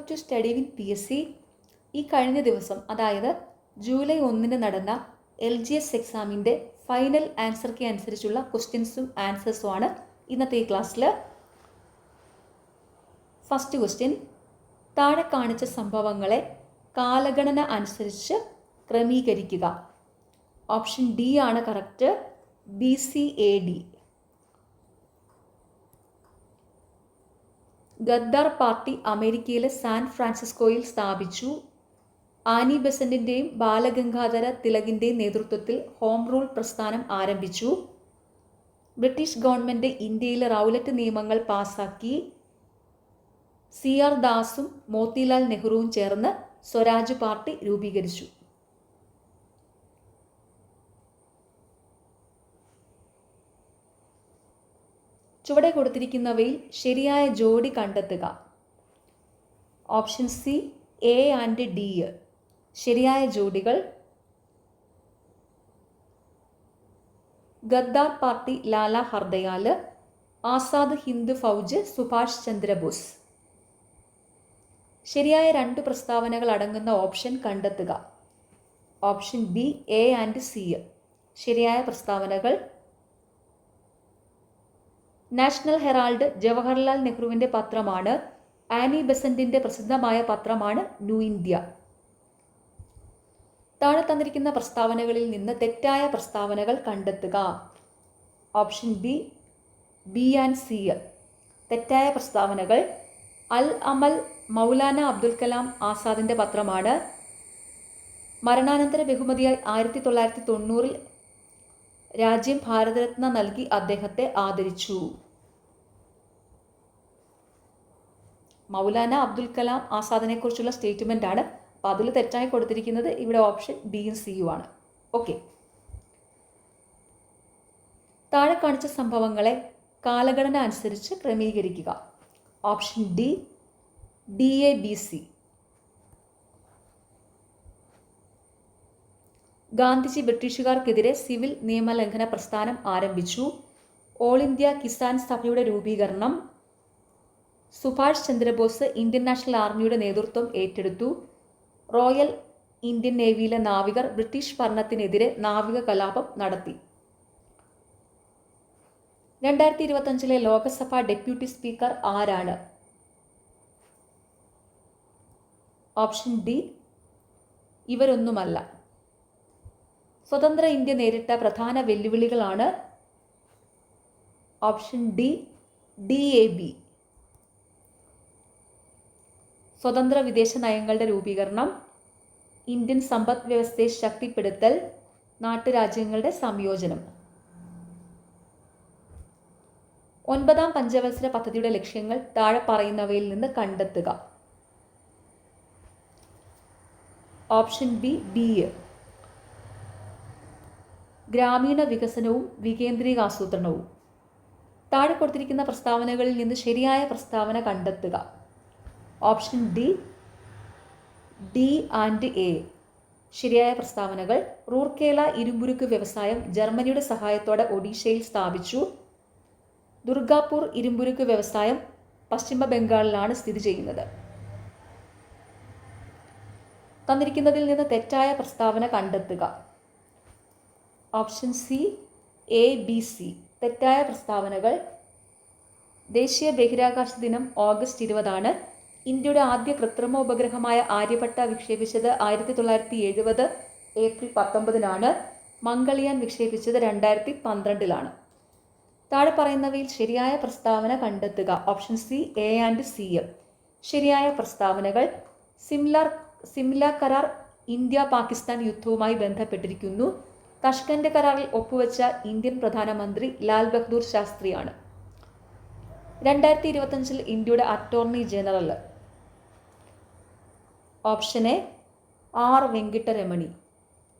To study win PSC ഈ കഴിഞ്ഞ ദിവസം അതായത് ജൂലൈ 1 നടന്ന LGS എക്സാമിൻ്റെ ഫൈനൽ ആൻസർ കീ അനുസരിച്ചുള്ള ക്വസ്റ്റ്യൻസും ആൻസേഴ്സും ആണ് ഇന്നത്തെ ഈ ക്ലാസ്സിൽ. ഫസ്റ്റ് ക്വസ്റ്റ്യൻ, താഴെ കാണിച്ച സംഭവങ്ങളെ കാലഗണന അനുസരിച്ച് ക്രമീകരിക്കുക. ഓപ്ഷൻ ഡി ആണ് കറക്റ്റ്, BCAD. ഗദ്ദാർ പാർട്ടി അമേരിക്കയിലെ സാൻ ഫ്രാൻസിസ്കോയിൽ സ്ഥാപിച്ചു. ആനി ബെസന്റിൻ്റെയും ബാലഗംഗാധര തിലകിൻ്റെയും നേതൃത്വത്തിൽ ഹോം റൂൾ പ്രസ്ഥാനം ആരംഭിച്ചു. ബ്രിട്ടീഷ് ഗവൺമെൻറ് ഇന്ത്യയിലെ റൗലറ്റ് നിയമങ്ങൾ പാസാക്കി. CR ദാസും മോത്തിലാൽ നെഹ്റുവും ചേർന്ന് സ്വരാജ് പാർട്ടി രൂപീകരിച്ചു. ചുവടെ കൊടുത്തിരിക്കുന്നവയിൽ ശരിയായ ജോഡി കണ്ടെത്തുക. Option C, A and D. ശരിയായ ജോഡികൾ: ഗദ്ദാർ പാർട്ടി ലാല ഹർദയാൽ, ആസാദ് ഹിന്ദ് ഫൗജ് സുഭാഷ് ചന്ദ്രബോസ്. ശരിയായ 2 പ്രസ്താവനകൾ അടങ്ങുന്ന ഓപ്ഷൻ കണ്ടെത്തുക. Option B, A and C. ശരിയായ പ്രസ്താവനകൾ: നാഷണൽ ഹെറാൾഡ് ജവഹർലാൽ നെഹ്റുവിൻ്റെ പത്രമാണ്. ആനി ബെസന്റിൻ്റെ പ്രസിദ്ധമായ പത്രമാണ് ന്യൂ ഇന്ത്യ. താഴെ തന്നിരിക്കുന്ന പ്രസ്താവനകളിൽ നിന്ന് തെറ്റായ പ്രസ്താവനകൾ കണ്ടെത്തുക. Option B, B and C. തെറ്റായ പ്രസ്താവനകൾ: അൽ അമൽ മൗലാന അബ്ദുൽ കലാം ആസാദിൻ്റെ പത്രമാണ്. മരണാനന്തര ബഹുമതിയായി 1990 രാജ്യം ഭാരതരത്ന നൽകി അദ്ദേഹത്തെ ആദരിച്ചു. മൗലാന അബ്ദുൽ കലാം ആസാദിനെ കുറിച്ചുള്ള സ്റ്റേറ്റ്മെൻ്റ് ആണ്. അപ്പോൾ അതിൽ തെറ്റായി കൊടുത്തിരിക്കുന്നത് ഇവിടെ ഓപ്ഷൻ ബിയും സിയും ആണ്. ഓക്കെ, താഴെ കാണിച്ച സംഭവങ്ങളെ കാലഗണന അനുസരിച്ച് ക്രമീകരിക്കുക. Option D, DABC. ഗാന്ധിജി ബ്രിട്ടീഷുകാർക്കെതിരെ സിവിൽ നിയമലംഘന പ്രസ്ഥാനം ആരംഭിച്ചു. ഓൾ ഇന്ത്യ കിസാൻ സഭയുടെ രൂപീകരണം. സുഭാഷ് ചന്ദ്രബോസ് ഇന്ത്യൻ നാഷണൽ ആർമിയുടെ നേതൃത്വം ഏറ്റെടുത്തു. റോയൽ ഇന്ത്യൻ നേവിയിലെ നാവികർ ബ്രിട്ടീഷ് ഭരണത്തിനെതിരെ നാവിക കലാപം നടത്തി. 2025 ലോകസഭ ഡെപ്യൂട്ടി സ്പീക്കർ ആരാണ്? ഓപ്ഷൻ ഡി, ഇവരൊന്നുമല്ല. സ്വതന്ത്ര ഇന്ത്യ നേരിട്ട പ്രധാന വെല്ലുവിളികളാണ്. Option D, DAB. സ്വതന്ത്ര വിദേശ നയങ്ങളുടെ രൂപീകരണം, ഇന്ത്യൻ സമ്പദ് വ്യവസ്ഥയെ ശക്തിപ്പെടുത്തൽ, നാട്ടുരാജ്യങ്ങളുടെ സംയോജനം. 9ാം പഞ്ചവത്സര പദ്ധതിയുടെ ലക്ഷ്യങ്ങൾ താഴെ പറയുന്നവയിൽ നിന്ന് കണ്ടെത്തുക. Option B, B. ഗ്രാമീണ വികസനവും വികേന്ദ്രീകാസൂത്രണവും. താഴെ കൊടുത്തിരിക്കുന്ന പ്രസ്താവനകളിൽ നിന്ന് ശരിയായ പ്രസ്താവന കണ്ടെത്തുക. Option D, D and A. ശരിയായ പ്രസ്താവനകൾ: റൂർക്കേല ഇരുമ്പുരുക്ക് വ്യവസായം ജർമ്മനിയുടെ സഹായത്തോടെ ഒഡീഷയിൽ സ്ഥാപിച്ചു. ദുർഗാപൂർ ഇരുമ്പുരുക്ക് വ്യവസായം പശ്ചിമ ബംഗാളിലാണ് സ്ഥിതി ചെയ്യുന്നത്. തന്നിരിക്കുന്നതിൽ നിന്ന് തെറ്റായ പ്രസ്താവന കണ്ടെത്തുക. Option C, ABC. തെറ്റായ പ്രസ്താവനകൾ: ദേശീയ ബഹിരാകാശ ദിനം ഓഗസ്റ്റ് 20 ഇന്ത്യയുടെ ആദ്യ കൃത്രിമ ഉപഗ്രഹമായ ആര്യഭട്ട വിക്ഷേപിച്ചത് 1970 ഏപ്രിൽ 19 മംഗൾയാൻ വിക്ഷേപിച്ചത് 2012 താഴെ പറയുന്നവയിൽ ശരിയായ പ്രസ്താവന കണ്ടെത്തുക. Option C, A and C. ശരിയായ പ്രസ്താവനകൾ: സിംല കരാർ ഇന്ത്യ പാകിസ്ഥാൻ യുദ്ധവുമായി ബന്ധപ്പെട്ടിരിക്കുന്നു. തഷ്കന്റ് കരാറിൽ ഒപ്പുവെച്ച ഇന്ത്യൻ പ്രധാനമന്ത്രി ലാൽ ബഹദൂർ ശാസ്ത്രിയാണ്. 2025 ഇന്ത്യയുടെ attorney general. Option A, R Venkataramani.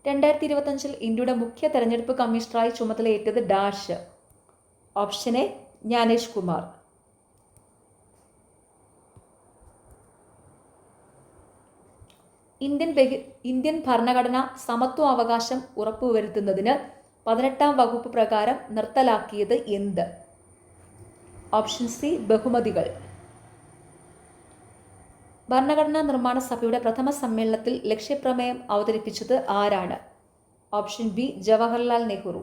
2025 ഇന്ത്യയുടെ മുഖ്യ തെരഞ്ഞെടുപ്പ് കമ്മീഷണറായി ചുമതലയേറ്റത് dash. Option A, Gyanesh Kumar. Indian ഭരണഘടന സമത്വ അവകാശം ഉറപ്പുവരുത്തുന്നതിന് 18ാം വകുപ്പ് പ്രകാരം നിർത്തലാക്കിയത് എന്ത്? ഓപ്ഷൻ സി ബഹുമതികൾ. ഭരണഘടനാ നിർമ്മാണ സഭയുടെ പ്രഥമ സമ്മേളനത്തിൽ ലക്ഷ്യപ്രമേയം അവതരിപ്പിച്ചത് ആരാണ്? Option B Jawaharlal Nehru.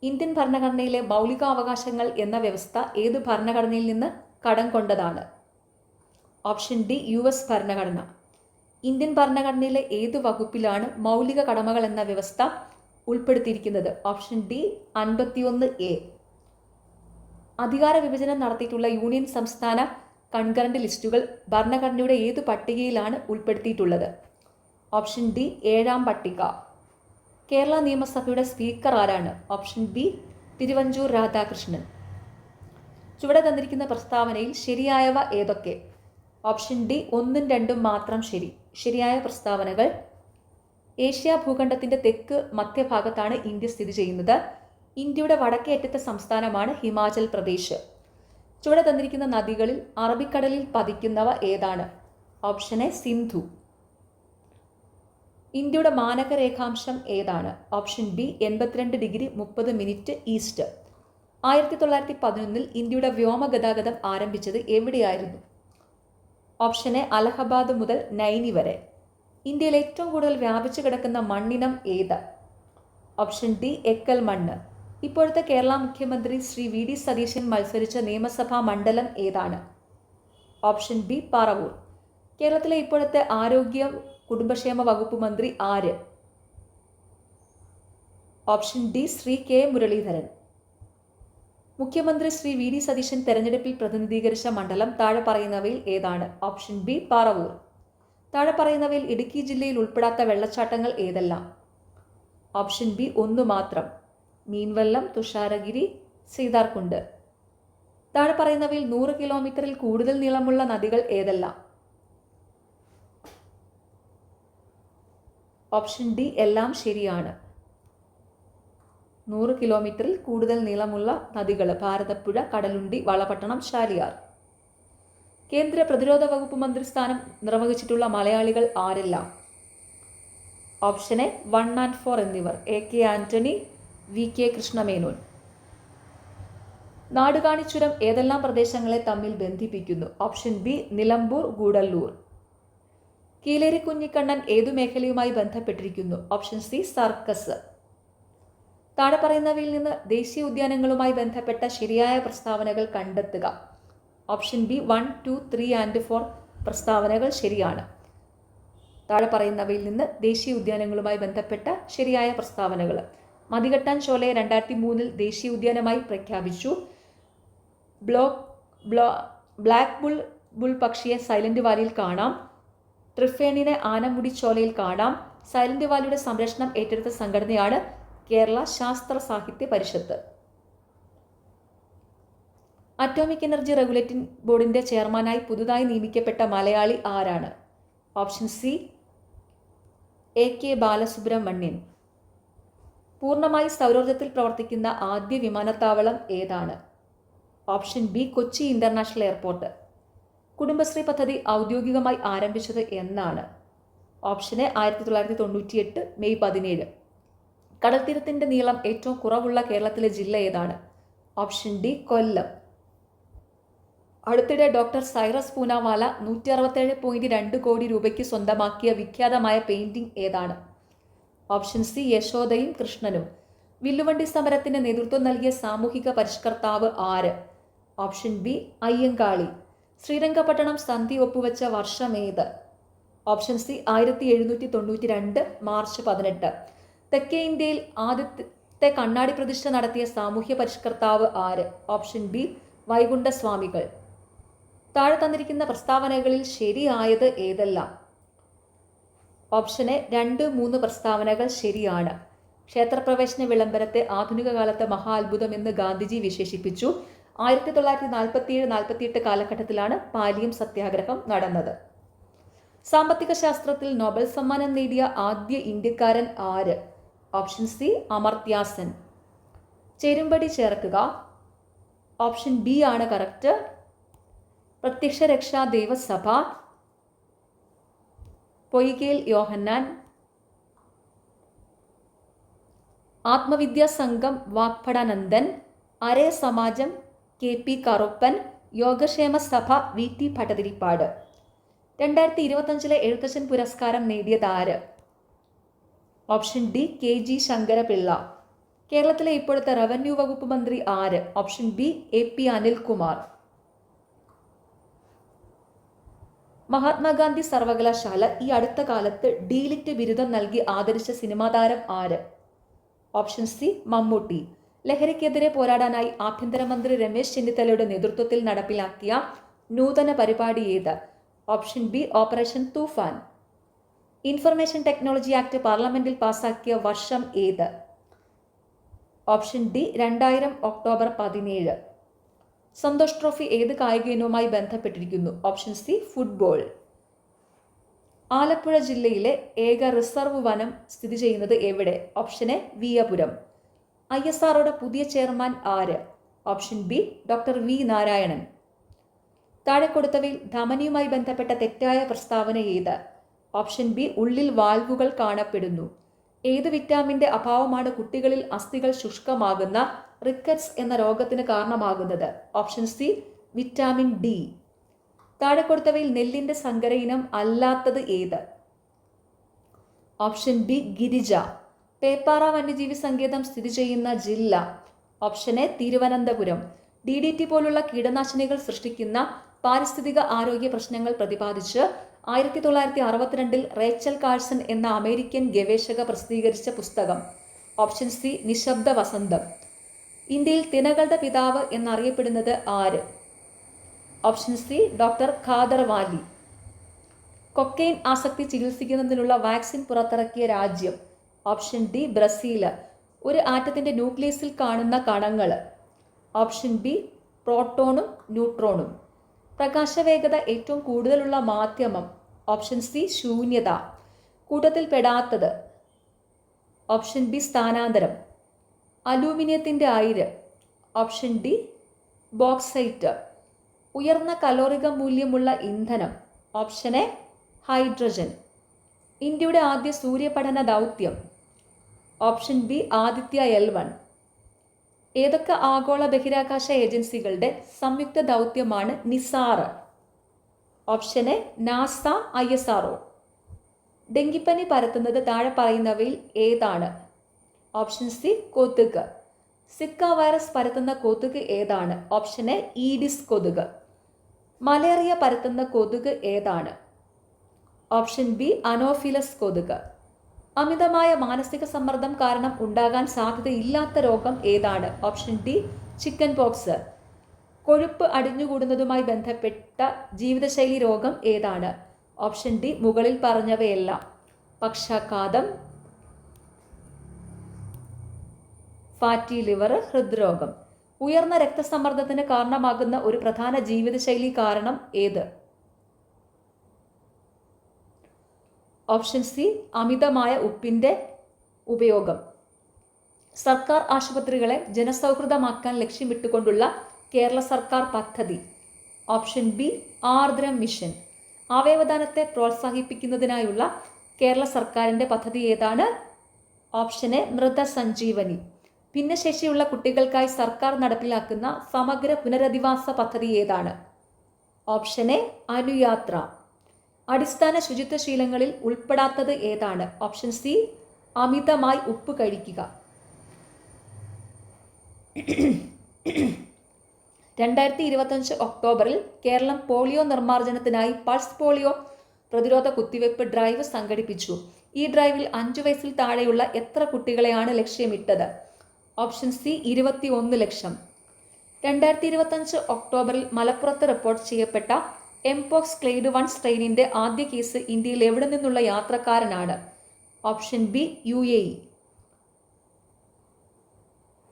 Indian ഭരണഘടനയിലെ മൗലികാവകാശങ്ങൾ എന്ന വ്യവസ്ഥ ഏത് ഭരണഘടനയിൽ നിന്ന് കടം കൊണ്ടതാണ്? ഓപ്ഷൻ ഡി US ഭരണഘടന. ഇന്ത്യൻ ഭരണഘടനയിലെ ഏത് വകുപ്പിലാണ് മൗലിക കടമകൾ എന്ന വ്യവസ്ഥ ഉൾപ്പെടുത്തിയിരിക്കുന്നത്? Option D 51A. അധികാര വിഭജനം നടത്തിയിട്ടുള്ള യൂണിയൻ സംസ്ഥാന കൺകറന്റ് ലിസ്റ്റുകൾ ഭരണഘടനയുടെ ഏതു പട്ടികയിലാണ് ഉൾപ്പെടുത്തിയിട്ടുള്ളത്? ഓപ്ഷൻ ഡി 7ാം പട്ടിക. കേരള നിയമസഭയുടെ സ്പീക്കർ ആരാണ്? Option B Thiruvanchoor Radhakrishnan. ചുവടെ തന്നിരിക്കുന്ന പ്രസ്താവനയിൽ ശരിയായവ ഏതൊക്കെ? ഓപ്ഷൻ ഡി 1ഉം 2ഉം മാത്രം ശരി. ശരിയായ പ്രസ്താവനകൾ: ഏഷ്യ ഭൂഖണ്ഡത്തിന്റെ തെക്ക് മധ്യഭാഗത്താണ് ഇന്ത്യ സ്ഥിതി ചെയ്യുന്നത്. ഇന്ത്യയുടെ വടക്കേ അറ്റത്തെ സംസ്ഥാനമാണ് ഹിമാചൽ പ്രദേശ്. ചുവടെ തന്നിരിക്കുന്ന നദികളിൽ അറബിക്കടലിൽ പതിക്കുന്നവ ഏതാണ്? Option A Sindhu. ഇന്ത്യയുടെ മാനക രേഖാംശം ഏതാണ്? Option B 82 degree 30 minute east. 1911 ഇന്ത്യയുടെ വ്യോമഗതാഗതം ആരംഭിച്ചത് എവിടെയായിരുന്നു? ഓപ്ഷൻ എ അലഹബാദ് മുതൽ നൈനി വരെ. ഇന്ത്യയിൽ ഏറ്റവും കൂടുതൽ വ്യാപിച്ചു കിടക്കുന്ന മണ്ണിനം ഏത്? ഓപ്ഷൻ ഡി എക്കൽ മണ്ണ്. ഇപ്പോഴത്തെ കേരള മുഖ്യമന്ത്രി ശ്രീ VD സതീശൻ മത്സരിച്ച നിയമസഭാ മണ്ഡലം ഏതാണ്? Option B Paravur. കേരളത്തിലെ ഇപ്പോഴത്തെ ആരോഗ്യ കുടുംബക്ഷേമ വകുപ്പ് മന്ത്രി ആര്? Option D Shri K Muraleedharan. മുഖ്യമന്ത്രി ശ്രീ VD സതീശൻ തെരഞ്ഞെടുപ്പിൽ പ്രതിനിധീകരിച്ച മണ്ഡലം താഴെ പറയുന്നവയിൽ ഏതാണ്? Option B Paravur. താഴെ പറയുന്നവയിൽ ഇടുക്കി ജില്ലയിൽ ഉൾപ്പെടാത്ത വെള്ളച്ചാട്ടങ്ങൾ ഏതെല്ലാം? ഓപ്ഷൻ ബി 1 മാത്രം: മീൻവല്ലം, തുഷാരഗിരി, സീതാർകുണ്ട്. താഴെ പറയുന്നവയിൽ 100 കിലോമീറ്ററിൽ കൂടുതൽ നീളമുള്ള നദികൾ ഏതെല്ലാം? ഓപ്ഷൻ ഡി എല്ലാം ശരിയാണ്. 100 കിലോമീറ്ററിൽ കൂടുതൽ നീളമുള്ള നദികൾ: ഭാരതപ്പുഴ, കടലുണ്ടി, വളപട്ടണം, ചാലിയാർ. കേന്ദ്ര പ്രതിരോധ വകുപ്പ് മന്ത്രി സ്ഥാനം നിർവഹിച്ചിട്ടുള്ള മലയാളികൾ ആരെല്ലാം? ഓപ്ഷൻ എ 1 and 4 എന്നിവർ: AK ആന്റണി, VK കൃഷ്ണമേനോൻ. നാടുകാണി ചുരം ഏതെല്ലാം പ്രദേശങ്ങളെ തമ്മിൽ ബന്ധിപ്പിക്കുന്നു? Option B Nilambur, Gudalur. കീലേരി കുഞ്ഞിക്കണ്ണൻ ഏതു മേഖലയുമായി ബന്ധപ്പെട്ടിരിക്കുന്നു? Option C circus. താഴെ പറയുന്നവയിൽ നിന്ന് ദേശീയ ഉദ്യാനങ്ങളുമായി ബന്ധപ്പെട്ട ശരിയായ പ്രസ്താവനകൾ കണ്ടെത്തുക. ഓപ്ഷൻ ബി 1, 2, 3 and 4 പ്രസ്താവനകൾ ശരിയാണ്. താഴെ പറയുന്നവയിൽ നിന്ന് ദേശീയ ഉദ്യാനങ്ങളുമായി ബന്ധപ്പെട്ട ശരിയായ പ്രസ്താവനകൾ: മതികെട്ടാൻ ചോലയെ 2003 ദേശീയ ഉദ്യാനമായി പ്രഖ്യാപിച്ചു. ബ്ലാക്ക് ബുൾ പക്ഷിയെ സൈലന്റ് വാലിയിൽ കാണാം. ട്രിഫേണിനെ ആനമുടി ചോലയിൽ കാണാം. സൈലന്റ് വാലിയുടെ സംരക്ഷണം ഏറ്റെടുത്ത സംഘടനയാണ് കേരള ശാസ്ത്ര സാഹിത്യ പരിഷത്ത്. അറ്റോമിക് എനർജി റെഗുലേറ്റിംഗ് ബോർഡിന്റെ ചെയർമാനായി പുതുതായി നിയമിക്കപ്പെട്ട മലയാളി ആരാണ്? Option C AK Balasubramanian. പൂർണ്ണമായി സൗരോർജ്ജത്തിൽ പ്രവർത്തിക്കുന്ന ആദ്യ വിമാനത്താവളം ഏതാണ്? Option B Kochi international airport. Kudumbashree പദ്ധതി ഔദ്യോഗികമായി ആരംഭിച്ചത് എന്നാണ്? Option A 1998 May 17. കടൽത്തീരത്തിന്റെ നീളം ഏറ്റവും കുറവുള്ള കേരളത്തിലെ ജില്ല ഏതാണ്? ഓപ്ഷൻ ഡി കൊല്ലം. അടുത്തിടെ ഡോക്ടർ സൈറസ് പൂനാവാല 167.2 കോടി രൂപയ്ക്ക് സ്വന്തമാക്കിയ വിഖ്യാതമായ പെയിന്റിംഗ് ഏതാണ്? ഓപ്ഷൻ സി യശോദയും കൃഷ്ണനും. വില്ലുവണ്ടി സമരത്തിന് നേതൃത്വം നൽകിയ സാമൂഹിക പരിഷ്കർത്താവ് ആര്? Option B Ayyankali. ശ്രീരംഗപട്ടണം സന്ധി ഒപ്പുവെച്ച വർഷമേത്? Option C 1792 March 18. തെക്കേ ഇന്ത്യയിൽ ആദ്യത്തെ കണ്ണാടി പ്രതിഷ്ഠ നടത്തിയ സാമൂഹ്യ പരിഷ്കർത്താവ് ആര്? Option B Vaikunda Swamikal. താഴെ തന്നിരിക്കുന്ന പ്രസ്താവനകളിൽ ശരിയായത് ഏതെല്ലാം? ഓപ്ഷൻ എ 2, 3 പ്രസ്താവനകൾ ശരിയാണ്. ക്ഷേത്രപ്രവേശന വിളംബരത്തെ ആധുനിക കാലത്തെ മഹാ അത്ഭുതം എന്ന് ഗാന്ധിജി വിശേഷിപ്പിച്ചു. 1947-48 കാലഘട്ടത്തിലാണ് പാലിയം സത്യാഗ്രഹം നടന്നത്. സാമ്പത്തിക ശാസ്ത്രത്തിൽ നോബൽ സമ്മാനം നേടിയ ആദ്യ ഇന്ത്യക്കാരൻ ആര്? ഓപ്ഷൻ സി അമർത്യ സെൻ. ചേരുംപടി ചേർക്കുക. ഓപ്ഷൻ ബി ആണ് കറക്റ്റ്. പ്രത്യക്ഷ രക്ഷാ ദേവസഭ, പൊയ്കേൽ യോഹന്നാൻ, ആത്മവിദ്യാ സംഘം വാഗ്ഭടാനന്ദൻ, അരേ സമാജം KP കറുപ്പൻ, യോഗക്ഷേമ സഭ VT ഭട്ടതിരിപ്പാട്. 2025 എഴുത്തച്ഛൻ പുരസ്കാരം നേടിയത് ആര്? Option D KG Sankara Pillai. കേരളത്തിലെ ഇപ്പോഴത്തെ റവന്യൂ വകുപ്പ് മന്ത്രി ആര്? Option B AP Anilkumar. Mahatma Gandhi സർവകലാശാല ഈ അടുത്ത കാലത്ത് ഡീലിറ്റ് ബിരുദം നൽകി ആദരിച്ച സിനിമാ താരം ആര്? Option C Mammootty. ലഹരിക്കെതിരെ പോരാടാനായി ആഭ്യന്തരമന്ത്രി രമേശ് ചെന്നിത്തലയുടെ നേതൃത്വത്തിൽ നടപ്പിലാക്കിയ നൂതന പരിപാടി ഏത്? Option B operation Toofan. Information technology act പാർലമെന്റിൽ പാസാക്കിയ വർഷം ഏത്? Option D 2000 October 17. Santosh trophy ഏത് കായിക ഇനവുമായി ബന്ധപ്പെട്ടിരിക്കുന്നു? Option C football. ആലപ്പുഴ ജില്ലയിലെ ഏക റിസർവ് വനം സ്ഥിതി ചെയ്യുന്നത് എവിടെ? Option A Veeyapuram. ISROയുടെ പുതിയ ചെയർമാൻ ആര്? Option B doctor V Narayanan. താഴെ കൊടുത്തവയിൽ ധമനിയുമായി ബന്ധപ്പെട്ട തെറ്റായ പ്രസ്താവന ഏത്? ഓപ്ഷൻ ബി ഉള്ളിൽ വാൽവുകൾ കാണപ്പെടുന്നു. ഏത് വിറ്റാമിന്റെ അഭാവമാണ് കുട്ടികളിൽ അസ്ഥികൾ ശുഷ്കമാകുന്ന റിക്കറ്റ്സ് എന്ന രോഗത്തിന് കാരണമാകുന്നത്? Option C vitamin D. താഴെ കൊടുത്തവയിൽ നെല്ലിന്റെ സങ്കര ഇനം അല്ലാത്തത് ഏത്? Option B Girija. പേപ്പാറ വന്യജീവി സങ്കേതം സ്ഥിതി ചെയ്യുന്ന ജില്ല? Option A Thiruvananthapuram. DDT പോലുള്ള കീടനാശിനികൾ സൃഷ്ടിക്കുന്ന പാരിസ്ഥിതിക ആരോഗ്യ പ്രശ്നങ്ങൾ പ്രതിപാദിച്ച് 1962 റേച്ചൽ കാഴ്സൺ എന്ന അമേരിക്കൻ ഗവേഷക പ്രസിദ്ധീകരിച്ച പുസ്തകം? ഓപ്ഷൻ സി നിശബ്ദ വസന്തം. ഇന്ത്യയിൽ തിനകളുടെ പിതാവ് എന്നറിയപ്പെടുന്നത് ആര്? Option C doctor Khader Valley. Cocaine ആസക്തി ചികിത്സിക്കുന്നതിനുള്ള വാക്സിൻ പുറത്തിറക്കിയ രാജ്യം? Option D Brazil. ഒരു ആറ്റത്തിന്റെ ന്യൂക്ലിയസിൽ കാണുന്ന കണങ്ങൾ? Option B പ്രോട്ടോണും ന്യൂട്രോണും. പ്രകാശവേഗത ഏറ്റവും കൂടുതലുള്ള മാധ്യമം? ഓപ്ഷൻ സി ശൂന്യത. കൂട്ടത്തിൽ പെടാത്തത്? ഓപ്ഷൻ ബി സ്ഥാനാന്തരം. അലൂമിനിയത്തിന്റെ അയിര്? Option D bauxite. ഉയർന്ന കലോറിക മൂല്യമുള്ള ഇന്ധനം? Option A hydrogen. ഇന്ത്യയുടെ ആദ്യ സൂര്യപഠന ദൗത്യം? Option B Aditya L1. ഏതൊക്കെ ആഗോള ബഹിരാകാശ ഏജൻസികളുടെ സംയുക്ത ദൗത്യമാണ് NISAR? Option A NASA ISRO. ഡെങ്കിപ്പനി പരത്തുന്നത് താഴെ പറയുന്നവയിൽ ഏതാണ്? ഓപ്ഷൻ സി കൊതുക്. സിക്ക വൈറസ് പരത്തുന്ന കൊതുക് ഏതാണ്? ഓപ്ഷൻ എ ഈഡിസ് കൊതുക്. മലേറിയ പരത്തുന്ന കൊതുക് ഏതാണ്? ഓപ്ഷൻ ബി അനോഫിലസ് കൊതുക്. അമിതമായ മാനസിക സമ്മർദ്ദം കാരണം ഉണ്ടാകാൻ സാധ്യതയില്ലാത്ത രോഗം ഏതാണ്? Option D chicken pox. കൊഴുപ്പ് അടിഞ്ഞുകൂടുന്നതുമായി ബന്ധപ്പെട്ട ജീവിതശൈലി രോഗം ഏതാണ്? ഓപ്ഷൻ ഡി മുകളിൽ പറഞ്ഞവയെല്ലാം. പക്ഷാഘാതം, ഫാറ്റി ലിവർ, ഹൃദ്രോഗം. ഉയർന്ന രക്തസമ്മർദ്ദത്തിന് കാരണമാകുന്ന ഒരു പ്രധാന ജീവിതശൈലി കാരണം ഏത്? ഓപ്ഷൻ സി അമിതമായ ഉപ്പിന്റെ ഉപയോഗം. സർക്കാർ ആശുപത്രികളെ ജനസൗഹൃദമാക്കാൻ ലക്ഷ്യമിട്ടുകൊണ്ടുള്ള കേരള സർക്കാർ പദ്ധതി? Option B Aardram mission. അവയവദാനത്തെ പ്രോത്സാഹിപ്പിക്കുന്നതിനായുള്ള കേരള സർക്കാരിൻ്റെ പദ്ധതി ഏതാണ്? ഓപ്ഷൻ എ മൃതസഞ്ജീവനി. ഭിന്നശേഷിയുള്ള കുട്ടികൾക്കായി സർക്കാർ നടപ്പിലാക്കുന്ന സമഗ്ര പുനരധിവാസ പദ്ധതി ഏതാണ്? Option A Anuyatra. അടിസ്ഥാന ശുചിത്വശീലങ്ങളിൽ ഉൾപ്പെടാത്തത് ഏതാണ്? ഓപ്ഷൻ സി അമിതമായി ഉപ്പ് കഴിക്കുക. 2025 ഒക്ടോബറിൽ കേരളം പോളിയോ നിർമ്മാർജ്ജനത്തിനായി പൾസ് പോളിയോ പ്രതിരോധ കുത്തിവയ്പ് ഡ്രൈവ് സംഘടിപ്പിച്ചു. ഈ ഡ്രൈവിൽ 5 വയസ്സിൽ താഴെയുള്ള എത്ര കുട്ടികളെയാണ് ലക്ഷ്യമിട്ടത്? ഓപ്ഷൻ സി 21 ലക്ഷം. 2025 ഒക്ടോബറിൽ മലപ്പുറത്ത് റിപ്പോർട്ട് ചെയ്യപ്പെട്ട എംപോക്സ് ക്ലെയ്ഡ് 1 സ്ട്രെയിനിന്റെ ആദ്യ കേസ് ഇന്ത്യയിൽ എവിടെ നിന്നുള്ള യാത്രക്കാരനാണ്? Option B UAE.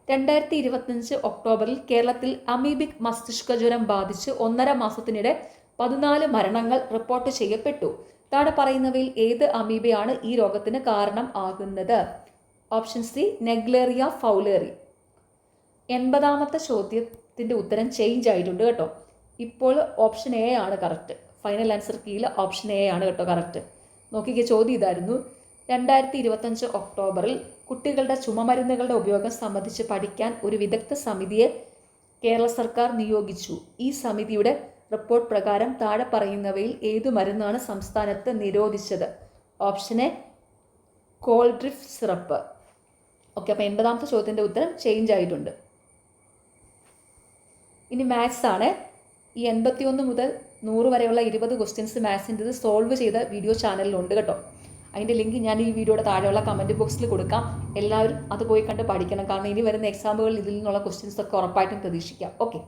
2025 ഒക്ടോബറിൽ കേരളത്തിൽ അമീബിക് മസ്തിഷ്ക ജ്വരം ബാധിച്ച് 1.5 മാസത്തിനിടെ 14 മരണങ്ങൾ റിപ്പോർട്ട് ചെയ്യപ്പെട്ടു. താഴെ പറയുന്നവയിൽ ഏത് അമീബയാണ് ഈ രോഗത്തിന് കാരണം ആകുന്നത്? Option C Naegleria fowleri. 80ാമത്തെ ചോദ്യത്തിൻ്റെ ഉത്തരം ചേഞ്ച് ആയിട്ടുണ്ട് കേട്ടോ. ഇപ്പോൾ ഓപ്ഷൻ എ ആണ് കറക്റ്റ്. ഫൈനൽ ആൻസർ കീയിൽ ഓപ്ഷൻ എ ആണ് കേട്ടോ കറക്റ്റ്. നോക്കിക്കേ, ചോദ്യം ഇതായിരുന്നു: 2025 ഒക്ടോബറിൽ കുട്ടികളുടെ ചുമമരുന്നുകളുടെ ഉപയോഗം സംബന്ധിച്ച് പഠിക്കാൻ ഒരു വിദഗ്ധ സമിതിയെ കേരള സർക്കാർ നിയോഗിച്ചു. ഈ സമിതിയുടെ റിപ്പോർട്ട് പ്രകാരം താഴെ പറയുന്നവയിൽ ഏതു മരുന്നാണ് സംസ്ഥാനത്ത് നിരോധിച്ചത്? Option A Coldrif syrup. Okay, അപ്പോൾ 80ാമത്തെ ചോദ്യത്തിൻ്റെ ഉത്തരം ചേഞ്ച് ആയിട്ടുണ്ട്. ഇനി മാത്സ് ആണ്. ഈ 81 മുതൽ 100 വരെയുള്ള 20 ക്വസ്റ്റ്യൻസ് മാത്സിൻ്റെത് സോൾവ് ചെയ്ത വീഡിയോ ചാനലിലുണ്ട് കേട്ടോ. അതിൻ്റെ ലിങ്ക് ഞാൻ ഈ വീഡിയോയുടെ താഴെയുള്ള കമൻറ്റ് ബോക്സിൽ കൊടുക്കാം. എല്ലാവരും അത് പോയി കണ്ട് പഠിക്കണം. കാരണം ഇനി വരുന്ന എക്സാമുകളിൽ ഇതിൽ നിന്നുള്ള ക്വസ്റ്റ്യൻസ് ഒക്കെ ഉറപ്പായിട്ടും പ്രതീക്ഷിക്കാം. ഓക്കെ,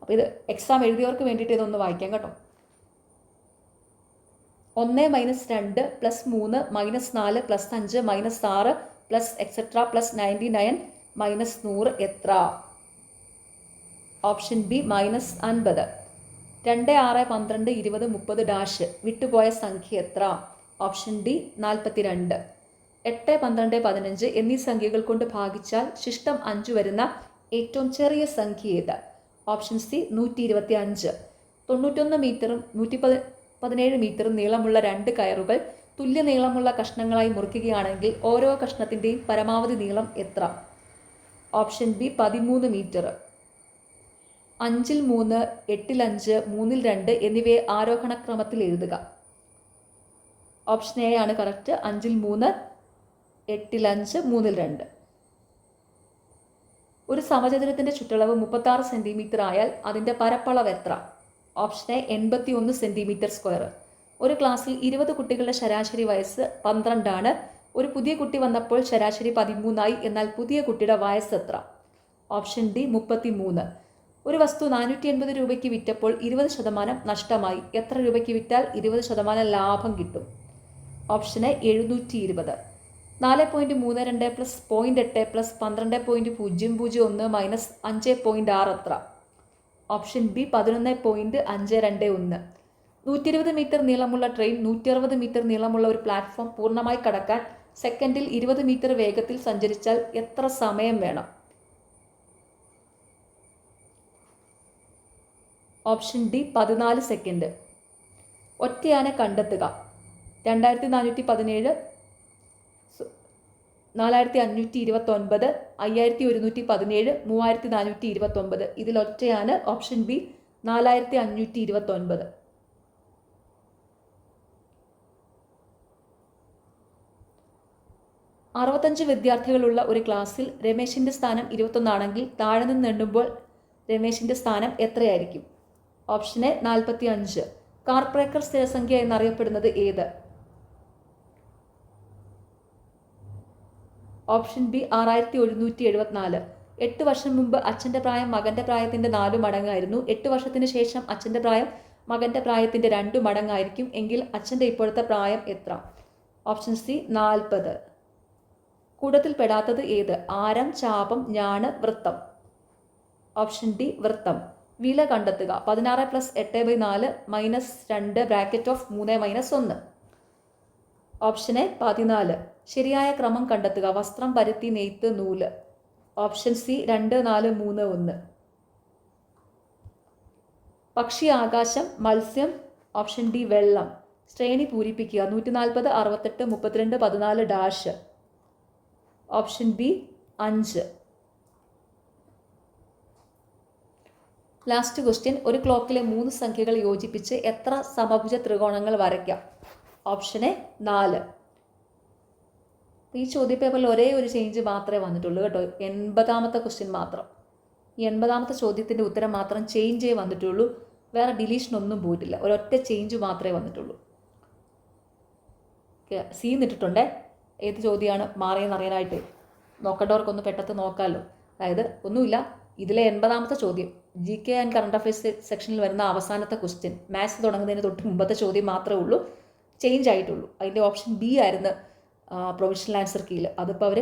അപ്പോൾ ഇത് എക്സാം എഴുതിയവർക്ക് വേണ്ടിയിട്ട് ഇതൊന്ന് വായിക്കാം കേട്ടോ. 1 - 2 + 3 - 4 + 5 - 6 പ്ലസ് എക്സെട്ര പ്ലസ് 99 മൈനസ് 100 എത്ര? Option B -50. 2, 6, 12, 20, 30 ഡാഷ് വിട്ടുപോയ സംഖ്യ എത്ര? Option D 42. 8, 12, 15 എന്നീ സംഖ്യകൾ കൊണ്ട് ഭാഗിച്ചാൽ ശിഷ്ടം 5 വരുന്ന ഏറ്റവും ചെറിയ സംഖ്യ ഏത്? Option C 125. 91 മീറ്ററും 117 മീറ്ററും നീളമുള്ള 2 കയറുകൾ തുല്യ നീളമുള്ള കഷ്ണങ്ങളായി മുറിക്കുകയാണെങ്കിൽ ഓരോ കഷ്ണത്തിൻ്റെയും പരമാവധി നീളം എത്ര? Option B 13 metre. 5-ൽ 3, 8-ൽ 5, 3-ൽ 2 എന്നിവയെ ആരോഹണക്രമത്തിൽ എഴുതുക. ഓപ്ഷൻ എ ആണ് കറക്റ്റ്. 5-ൽ 3, 8-ൽ 5, 3-ൽ 2. ഒരു സമചതുരത്തിൻ്റെ ചുറ്റളവ് 36 സെൻറ്റിമീറ്റർ ആയാൽ അതിൻ്റെ പരപ്പളവ് എത്ര? Option A 81 centimetre square. ഒരു ക്ലാസ്സിൽ 20 കുട്ടികളുടെ ശരാശരി വയസ്സ് 12 ആണ്. ഒരു പുതിയ കുട്ടി വന്നപ്പോൾ ശരാശരി 13 എന്നാൽ പുതിയ കുട്ടിയുടെ വയസ്സ് എത്ര? Option D 33. ഒരു വസ്തു 480 രൂപയ്ക്ക് വിറ്റപ്പോൾ 20% നഷ്ടമായി. എത്ര രൂപയ്ക്ക് വിറ്റാൽ 20% ലാഭം കിട്ടും? Option A 720. 4.32 plus 0.8 plus 12.001 minus 5.6 എത്ര? Option B 11.521. 120 മീറ്റർ നീളമുള്ള ട്രെയിൻ 160 മീറ്റർ നീളമുള്ള ഒരു പ്ലാറ്റ്ഫോം പൂർണ്ണമായി കടക്കാൻ സെക്കൻഡിൽ 20 മീറ്റർ വേഗത്തിൽ സഞ്ചരിച്ചാൽ എത്ര സമയം വേണം? Option D 14 second. ഒറ്റയാന കണ്ടെത്തുക. 2417, 4529, 5117, 3429. ഇതിൽ ഒറ്റയാണ് ഓപ്ഷൻ ബി 4529. 65 വിദ്യാർത്ഥികളുള്ള ഒരു ക്ലാസ്സിൽ രമേശിൻ്റെ സ്ഥാനം 21 ആണെങ്കിൽ താഴെ നിന്ന് എണ്ണുമ്പോൾ രമേശിൻ്റെ സ്ഥാനം എത്രയായിരിക്കും? Option A 45. കാർ ബ്രേക്കർ സ്ഥിരസംഖ്യ എന്നറിയപ്പെടുന്നത് ഏത്? Option B 6174. 8 വർഷം മുമ്പ് അച്ഛൻ്റെ പ്രായം മകൻ്റെ പ്രായത്തിൻ്റെ 4 മടങ്ങായിരുന്നു. 8 വർഷത്തിന് ശേഷം അച്ഛൻ്റെ പ്രായം മകൻ്റെ പ്രായത്തിൻ്റെ 2 മടങ്ങായിരിക്കും എങ്കിൽ അച്ഛൻ്റെ ഇപ്പോഴത്തെ പ്രായം എത്ര? Option C 40. കൂടത്തിൽ പെടാത്തത് ഏത്? ആരം, ചാപം, ഞാണ്, വൃത്തം. ഓപ്ഷൻ ഡി വൃത്തം. വില കണ്ടെത്തുക. 16 + 8/4 -2 ബ്രാക്കറ്റ് ഓഫ് 3 - 1. Option A 14. ശരിയായ ക്രമം കണ്ടെത്തുക. വസ്ത്രം, പരുത്തി, നെയ്ത്ത്, നൂല്. Option C 2, 4, 3, 1. പക്ഷി, ആകാശം, മത്സ്യം. ഓപ്ഷൻ ഡി വെള്ളം. ശ്രേണി പൂരിപ്പിക്കുക. 140, 68, 32, 14 dash. Option B 5. Last question. ഒരു ക്ലോക്കിലെ 3 സംഖ്യകൾ യോജിപ്പിച്ച് എത്ര സമഭുജ ത്രികോണങ്ങൾ വരയ്ക്കാം? Option A 4. ഈ ചോദ്യപേപ്പറിൽ ഒരേ ഒരു ചേഞ്ച് മാത്രമേ വന്നിട്ടുള്ളൂ കേട്ടോ. 80ാമത്തെ ക്വസ്റ്റ്യൻ മാത്രം. ഈ 80ാമത്തെ ചോദ്യത്തിൻ്റെ ഉത്തരം മാത്രം ചേഞ്ചേ വന്നിട്ടുള്ളൂ. വേറെ ഡിലീഷൻ ഒന്നും പോയിട്ടില്ല. ഒരൊറ്റ ചേഞ്ച് മാത്രമേ വന്നിട്ടുള്ളൂ. സി ഇട്ടിട്ടുണ്ടേ. ഏത് ചോദ്യമാണ് മാറിയെന്ന് അറിയാനായിട്ട് നോക്കേണ്ടവർക്കൊന്ന് പെട്ടെന്ന് നോക്കാമല്ലോ. അതായത് ഒന്നുമില്ല, ഇതിലെ 80ാമത്തെ ചോദ്യം GK ആൻഡ് കറണ്ട് അഫയേഴ്സ് സെക്ഷനിൽ വരുന്ന അവസാനത്തെ ക്വസ്റ്റ്യൻ. മാത്സ് തുടങ്ങുന്നതിന് തൊട്ട് മുമ്പത്തെ ചോദ്യം മാത്രമേ ഉള്ളൂ ചേഞ്ച് ആയിട്ടുള്ളൂ. അതിൻ്റെ ഓപ്ഷൻ ബി ആയിരുന്നു പ്രൊവിഷണൽ ആൻസർ കീയിൽ. അതിപ്പോൾ അവർ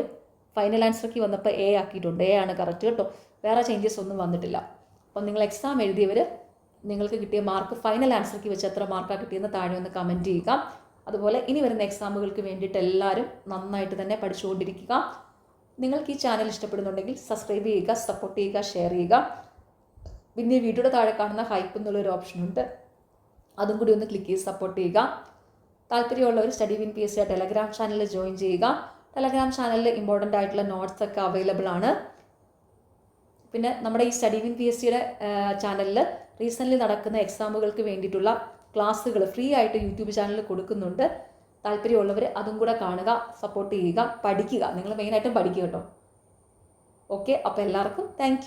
ഫൈനൽ ആൻസർ കീ വന്നപ്പോൾ എ ആക്കിയിട്ടുണ്ട്. എ ആണ് കറക്റ്റ് കേട്ടോ. വേറെ ചേഞ്ചസ് ഒന്നും വന്നിട്ടില്ല. അപ്പം നിങ്ങൾ എക്സാം എഴുതിയവർ നിങ്ങൾക്ക് കിട്ടിയ മാർക്ക് ഫൈനൽ ആൻസർ കീ വെച്ച് എത്ര മാർക്കാണ് കിട്ടിയെന്ന് താഴെ ഒന്ന് കമൻറ്റ് ചെയ്യുക. അതുപോലെ ഇനി വരുന്ന എക്സാമുകൾക്ക് വേണ്ടിയിട്ട് എല്ലാവരും നന്നായിട്ട് തന്നെ പഠിച്ചുകൊണ്ടിരിക്കുക. നിങ്ങൾക്ക് ഈ ചാനൽ ഇഷ്ടപ്പെടുന്നുണ്ടെങ്കിൽ സബ്സ്ക്രൈബ് ചെയ്യുക, സപ്പോർട്ട് ചെയ്യുക, ഷെയർ ചെയ്യുക. പിന്നെ ഈ വീഡിയോയുടെ താഴെ കാണുന്ന ഹൈപ്പ് എന്നുള്ളൊരു ഓപ്ഷനുണ്ട്, അതും കൂടി ഒന്ന് ക്ലിക്ക് ചെയ്ത് സപ്പോർട്ട് ചെയ്യുക. താല്പര്യമുള്ളവർ സ്റ്റഡി വിൻ PSC ടെലഗ്രാം ചാനലിൽ ജോയിൻ ചെയ്യുക. ടെലഗ്രാം ചാനലിൽ ഇമ്പോർട്ടൻ്റ് ആയിട്ടുള്ള നോട്ട്സ് ഒക്കെ അവൈലബിൾ ആണ്. പിന്നെ നമ്മുടെ ഈ സ്റ്റഡി വിൻ PSCയുടെ ചാനലിൽ റീസെൻ്റ്ലി നടക്കുന്ന എക്സാമുകൾക്ക് വേണ്ടിയിട്ടുള്ള ക്ലാസ്സുകൾ ഫ്രീ ആയിട്ട് യൂട്യൂബ് ചാനലിൽ കൊടുക്കുന്നുണ്ട്. താല്പര്യമുള്ളവർ അതും കൂടെ കാണുക, സപ്പോർട്ട് ചെയ്യുക, പഠിക്കുക. നിങ്ങൾ മെയിനായിട്ടും പഠിക്കുക കേട്ടോ. ഓക്കെ, അപ്പോൾ എല്ലാവർക്കും താങ്ക്